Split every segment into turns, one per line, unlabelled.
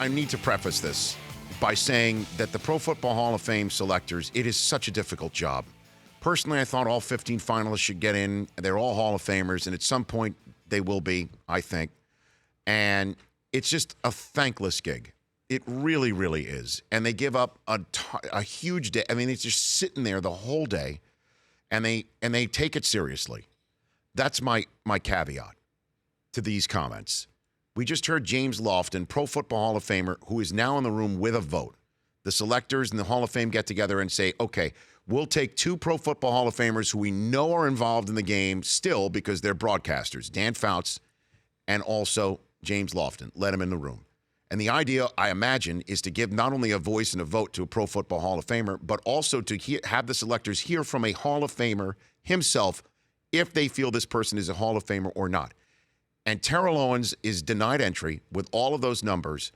I need to preface this by saying that the Pro Football Hall of Fame selectors, it is such a difficult job. Personally, I thought all 15 finalists should get in. They're all Hall of Famers, and at some point they will be, I think. And it's just a thankless gig. It really, really is. And they give up a huge day. I mean, it's just sitting there the whole day, and they take it seriously. That's my caveat to these comments. We just heard James Lofton, Pro Football Hall of Famer, who is now in the room with a vote. The selectors and the Hall of Fame get together and say, okay, we'll take 2 Pro Football Hall of Famers who we know are involved in the game still because they're broadcasters, Dan Fouts and also James Lofton. Let them in the room. And the idea, I imagine, is to give not only a voice and a vote to a Pro Football Hall of Famer, but also to have the selectors hear from a Hall of Famer himself if they feel this person is a Hall of Famer or not. And Terrell Owens is denied entry with all of those numbers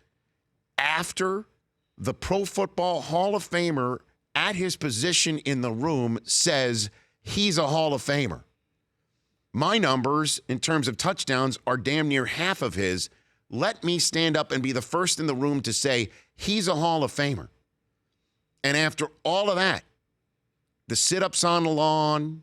after the Pro Football Hall of Famer at his position in the room says he's a Hall of Famer. My numbers in terms of touchdowns are damn near half of his. Let me stand up and be the first in the room to say he's a Hall of Famer. And after all of that, the sit-ups on the lawn,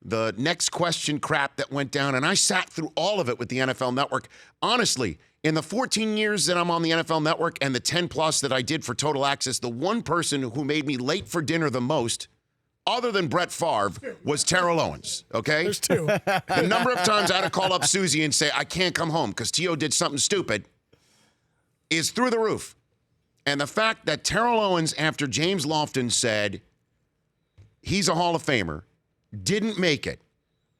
the next question crap that went down, and I sat through all of it with the NFL Network. Honestly, in the 14 years that I'm on the NFL Network and the 10 plus that I did for Total Access, the one person who made me late for dinner the most, other than Brett Favre, was Terrell Owens, okay?
There's 2.
The number of times I had to call up Susie and say, I can't come home because T.O. did something stupid is through the roof. And the fact that Terrell Owens, after James Lofton said he's a Hall of Famer, didn't make it.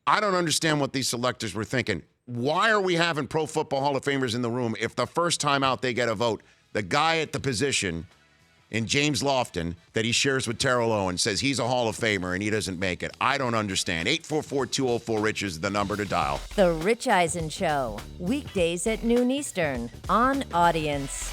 I don't understand what these selectors were thinking. Why are we having Pro Football Hall of Famers in the room if the first time out they get a vote, the guy at the position in James Lofton that he shares with Terrell Owens says he's a Hall of Famer and he doesn't make it? I don't understand. 844-204-RICH is the number to dial.
The Rich Eisen Show, weekdays at noon Eastern on Audience.